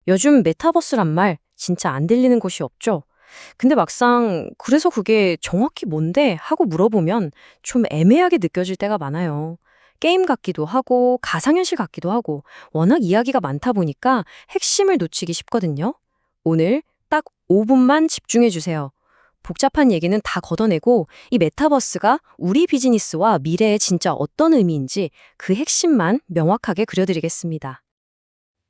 요즘 메타버스란 말 진짜 안 들리는 곳이 없죠? 근데 막상 그래서 그게 정확히 뭔데 하고 물어보면 좀 애매하게 느껴질 때가 많아요. 게임 같기도 하고 가상현실 같기도 하고 워낙 이야기가 많다 보니까 핵심을 놓치기 쉽거든요. 오늘 딱 5분만 집중해 주세요. 복잡한 얘기는 다 걷어내고 이 메타버스가 우리 비즈니스와 미래에 진짜 어떤 의미인지 그 핵심만 명확하게 그려드리겠습니다.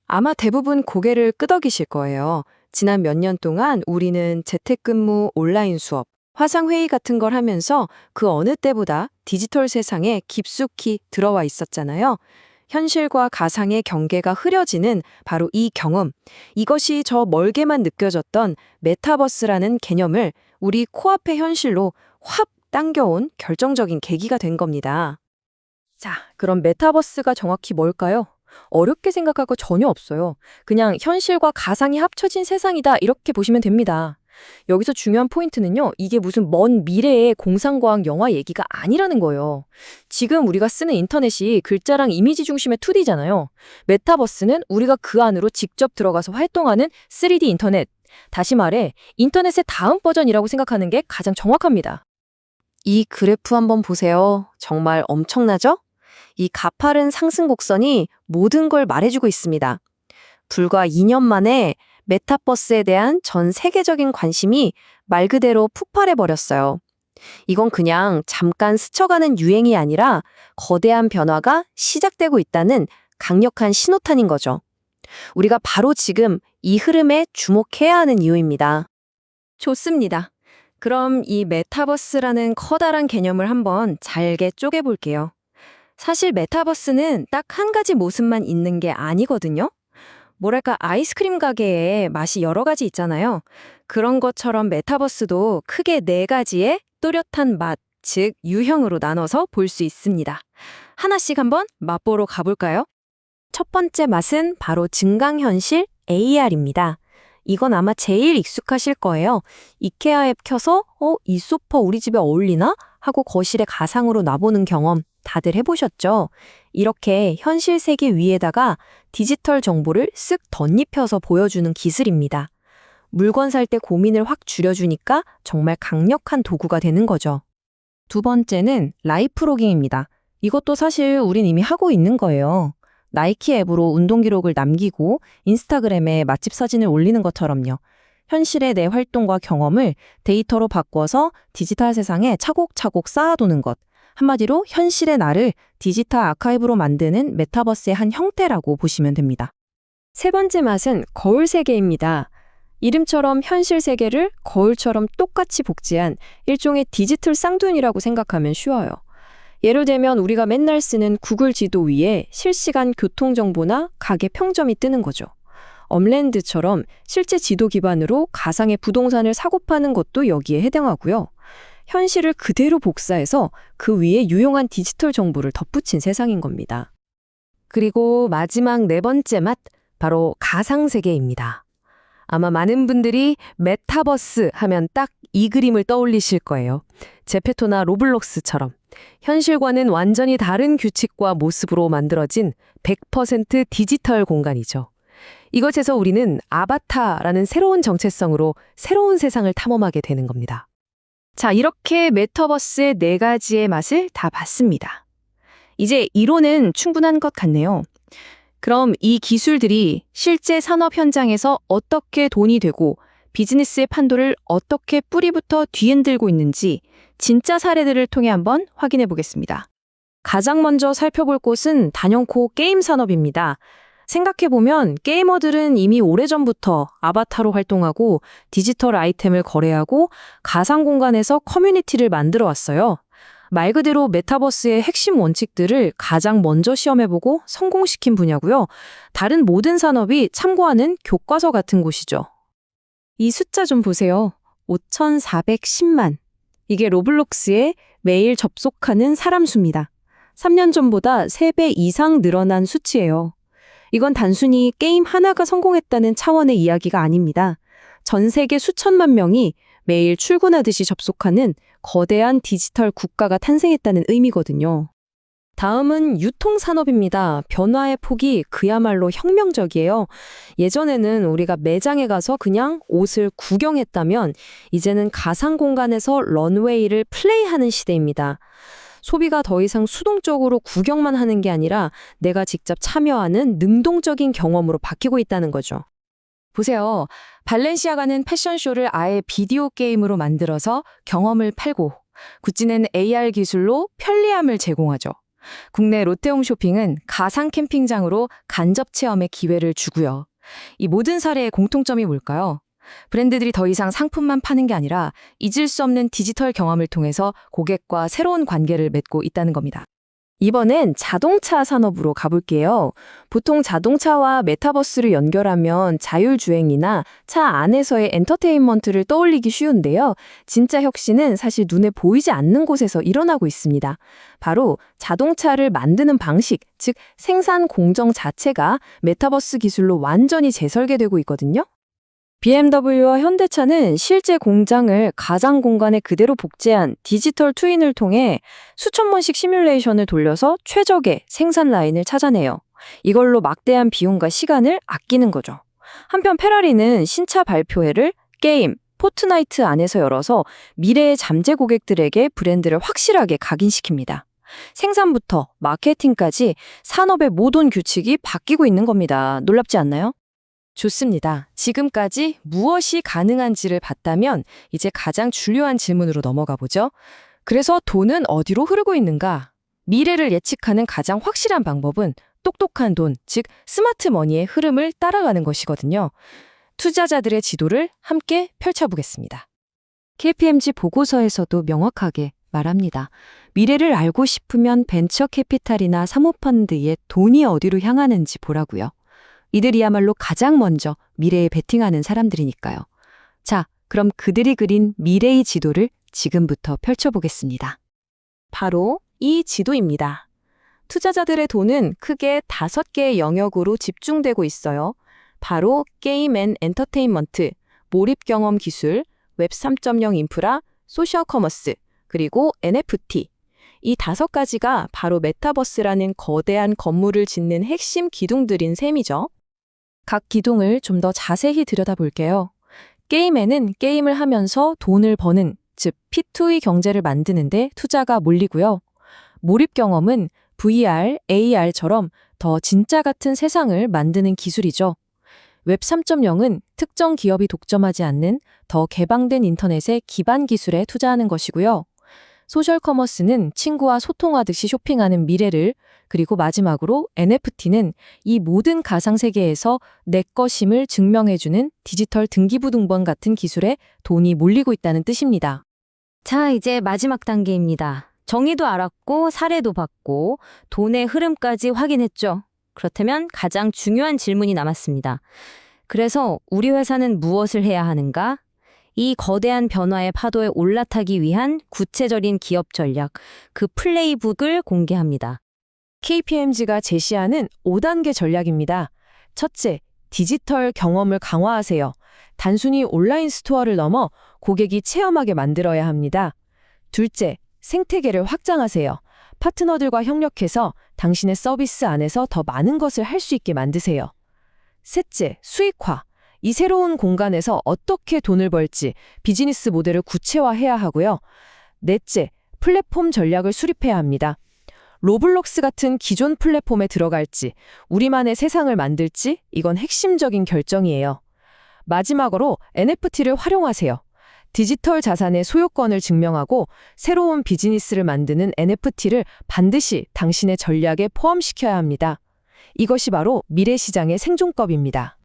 아마 대부분 고개를 끄덕이실 거예요. 지난 몇 년 동안 우리는 재택근무, 온라인 수업, 화상회의 같은 걸 하면서 그 어느 때보다 디지털 세상에 깊숙이 들어와 있었잖아요. 현실과 가상의 경계가 흐려지는 바로 이 경험, 이것이 저 멀게만 느껴졌던 메타버스라는 개념을 우리 코앞의 현실로 확 당겨온 결정적인 계기가 된 겁니다. 자, 그럼 메타버스가 정확히 뭘까요? 어렵게 생각할 거 전혀 없어요. 그냥 현실과 가상이 합쳐진 세상이다 이렇게 보시면 됩니다. 여기서 중요한 포인트는요. 이게 무슨 먼 미래의 공상과학 영화 얘기가 아니라는 거예요. 지금 우리가 쓰는 인터넷이 글자랑 이미지 중심의 2D잖아요. 메타버스는 우리가 그 안으로 직접 들어가서 활동하는 3D 인터넷. 다시 말해 인터넷의 다음 버전이라고 생각하는 게 가장 정확합니다. 이 그래프 한번 보세요. 정말 엄청나죠? 이 가파른 상승 곡선이 모든 걸 말해주고 있습니다. 불과 2년 만에 메타버스에 대한 전 세계적인 관심이 말 그대로 폭발해버렸어요. 이건 그냥 잠깐 스쳐가는 유행이 아니라 거대한 변화가 시작되고 있다는 강력한 신호탄인 거죠. 우리가 바로 지금 이 흐름에 주목해야 하는 이유입니다. 좋습니다. 그럼 이 메타버스라는 커다란 개념을 한번 잘게 쪼개볼게요. 사실 메타버스는 딱 한 가지 모습만 있는 게 아니거든요. 뭐랄까 아이스크림 가게에 맛이 여러 가지 있잖아요. 그런 것처럼 메타버스도 크게 4가지의 또렷한 맛, 즉 유형으로 나눠서 볼 수 있습니다. 하나씩 한번 맛보러 가볼까요? 첫 번째 맛은 바로 증강현실 AR입니다. 이건 아마 제일 익숙하실 거예요. 이케아 앱 켜서 이 소파 우리 집에 어울리나? 하고 거실에 가상으로 놔보는 경험 다들 해보셨죠? 이렇게 현실 세계 위에다가 디지털 정보를 쓱 덧입혀서 보여주는 기술입니다. 물건 살 때 고민을 확 줄여주니까 정말 강력한 도구가 되는 거죠. 두 번째는 라이프로깅입니다. 이것도 사실 우린 이미 하고 있는 거예요. 나이키 앱으로 운동 기록을 남기고 인스타그램에 맛집 사진을 올리는 것처럼요. 현실의 내 활동과 경험을 데이터로 바꿔서 디지털 세상에 차곡차곡 쌓아두는 것. 한마디로 현실의 나를 디지털 아카이브로 만드는 메타버스의 한 형태라고 보시면 됩니다. 세 번째 맛은 거울 세계입니다. 이름처럼 현실 세계를 거울처럼 똑같이 복제한 일종의 디지털 쌍둥이라고 생각하면 쉬워요. 예를 들면 우리가 맨날 쓰는 구글 지도 위에 실시간 교통정보나 가게 평점이 뜨는 거죠. 엄랜드처럼 실제 지도 기반으로 가상의 부동산을 사고 파는 것도 여기에 해당하고요. 현실을 그대로 복사해서 그 위에 유용한 디지털 정보를 덧붙인 세상인 겁니다. 그리고 마지막 4번째 맛, 바로 가상세계입니다. 아마 많은 분들이 메타버스 하면 딱 이 그림을 떠올리실 거예요. 제페토나 로블록스처럼 현실과는 완전히 다른 규칙과 모습으로 만들어진 100% 디지털 공간이죠. 이것에서 우리는 아바타라는 새로운 정체성으로 새로운 세상을 탐험하게 되는 겁니다. 자, 이렇게 메타버스의 4가지의 맛을 다 봤습니다. 이제 이론은 충분한 것 같네요. 그럼 이 기술들이 실제 산업 현장에서 어떻게 돈이 되고 비즈니스의 판도를 어떻게 뿌리부터 뒤흔들고 있는지 진짜 사례들을 통해 한번 확인해 보겠습니다. 가장 먼저 살펴볼 곳은 단연코 게임 산업입니다. 생각해보면 게이머들은 이미 오래전부터 아바타로 활동하고 디지털 아이템을 거래하고 가상 공간에서 커뮤니티를 만들어 왔어요. 말 그대로 메타버스의 핵심 원칙들을 가장 먼저 시험해보고 성공시킨 분야고요. 다른 모든 산업이 참고하는 교과서 같은 곳이죠. 이 숫자 좀 보세요. 5,410만. 이게 로블록스에 매일 접속하는 사람 수입니다. 3년 전보다 3배 이상 늘어난 수치예요. 이건 단순히 게임 하나가 성공했다는 차원의 이야기가 아닙니다. 전 세계 수천만 명이 매일 출근하듯이 접속하는 거대한 디지털 국가가 탄생했다는 의미거든요. 다음은 유통산업입니다. 변화의 폭이 그야말로 혁명적이에요. 예전에는 우리가 매장에 가서 그냥 옷을 구경했다면 이제는 가상 공간에서 런웨이를 플레이하는 시대입니다. 소비가 더 이상 수동적으로 구경만 하는 게 아니라 내가 직접 참여하는 능동적인 경험으로 바뀌고 있다는 거죠. 보세요. 발렌시아가는 패션쇼를 아예 비디오 게임으로 만들어서 경험을 팔고, 구찌는 AR 기술로 편리함을 제공하죠. 국내 롯데홈쇼핑은 가상 캠핑장으로 간접 체험의 기회를 주고요. 이 모든 사례의 공통점이 뭘까요? 브랜드들이 더 이상 상품만 파는 게 아니라 잊을 수 없는 디지털 경험을 통해서 고객과 새로운 관계를 맺고 있다는 겁니다. 이번엔 자동차 산업으로 가볼게요. 보통 자동차와 메타버스를 연결하면 자율주행이나 차 안에서의 엔터테인먼트를 떠올리기 쉬운데요. 진짜 혁신은 사실 눈에 보이지 않는 곳에서 일어나고 있습니다. 바로 자동차를 만드는 방식, 즉 생산 공정 자체가 메타버스 기술로 완전히 재설계되고 있거든요. BMW와 현대차는 실제 공장을 가상 공간에 그대로 복제한 디지털 트윈을 통해 수천 번씩 시뮬레이션을 돌려서 최적의 생산 라인을 찾아내요. 이걸로 막대한 비용과 시간을 아끼는 거죠. 한편 페라리는 신차 발표회를 게임, 포트나이트 안에서 열어서 미래의 잠재 고객들에게 브랜드를 확실하게 각인시킵니다. 생산부터 마케팅까지 산업의 모든 규칙이 바뀌고 있는 겁니다. 놀랍지 않나요? 좋습니다. 지금까지 무엇이 가능한지를 봤다면 이제 가장 중요한 질문으로 넘어가 보죠. 그래서 돈은 어디로 흐르고 있는가? 미래를 예측하는 가장 확실한 방법은 똑똑한 돈, 즉 스마트 머니의 흐름을 따라가는 것이거든요. 투자자들의 지도를 함께 펼쳐보겠습니다. KPMG 보고서에서도 명확하게 말합니다. 미래를 알고 싶으면 벤처 캐피탈이나 사모펀드에 돈이 어디로 향하는지 보라고요. 이들이야말로 가장 먼저 미래에 베팅하는 사람들이니까요. 자, 그럼 그들이 그린 미래의 지도를 지금부터 펼쳐보겠습니다. 바로 이 지도입니다. 투자자들의 돈은 크게 5개의 영역으로 집중되고 있어요. 바로 게임 앤 엔터테인먼트, 몰입 경험 기술, 웹 3.0 인프라, 소셜 커머스, 그리고 NFT. 이 5가지가 바로 메타버스라는 거대한 건물을 짓는 핵심 기둥들인 셈이죠. 각 기둥을 좀 더 자세히 들여다볼게요. 게임에는 게임을 하면서 돈을 버는, 즉 P2E 경제를 만드는데 투자가 몰리고요. 몰입 경험은 VR, AR처럼 더 진짜 같은 세상을 만드는 기술이죠. 웹 3.0은 특정 기업이 독점하지 않는 더 개방된 인터넷의 기반 기술에 투자하는 것이고요. 소셜 커머스는 친구와 소통하듯이 쇼핑하는 미래를, 그리고 마지막으로 NFT는 이 모든 가상세계에서 내 것임을 증명해주는 디지털 등기부등본 같은 기술에 돈이 몰리고 있다는 뜻입니다. 자, 이제 마지막 단계입니다. 정의도 알았고 사례도 봤고 돈의 흐름까지 확인했죠. 그렇다면 가장 중요한 질문이 남았습니다. 그래서 우리 회사는 무엇을 해야 하는가? 이 거대한 변화의 파도에 올라타기 위한 구체적인 기업 전략, 그 플레이북을 공개합니다. KPMG가 제시하는 5단계 전략입니다. 첫째, 디지털 경험을 강화하세요. 단순히 온라인 스토어를 넘어 고객이 체험하게 만들어야 합니다. 둘째, 생태계를 확장하세요. 파트너들과 협력해서 당신의 서비스 안에서 더 많은 것을 할 수 있게 만드세요. 셋째, 수익화. 이 새로운 공간에서 어떻게 돈을 벌지 비즈니스 모델을 구체화해야 하고요. 넷째, 플랫폼 전략을 수립해야 합니다. 로블록스 같은 기존 플랫폼에 들어갈지, 우리만의 세상을 만들지, 이건 핵심적인 결정이에요. 마지막으로 NFT를 활용하세요. 디지털 자산의 소유권을 증명하고 새로운 비즈니스를 만드는 NFT를 반드시 당신의 전략에 포함시켜야 합니다. 이것이 바로 미래 시장의 생존법입니다.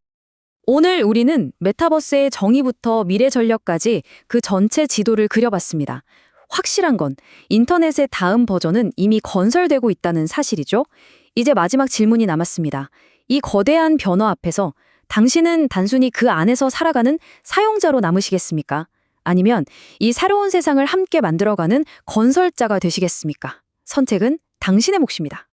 오늘 우리는 메타버스의 정의부터 미래 전략까지 그 전체 지도를 그려봤습니다. 확실한 건 인터넷의 다음 버전은 이미 건설되고 있다는 사실이죠. 이제 마지막 질문이 남았습니다. 이 거대한 변화 앞에서 당신은 단순히 그 안에서 살아가는 사용자로 남으시겠습니까? 아니면 이 새로운 세상을 함께 만들어가는 건설자가 되시겠습니까? 선택은 당신의 몫입니다.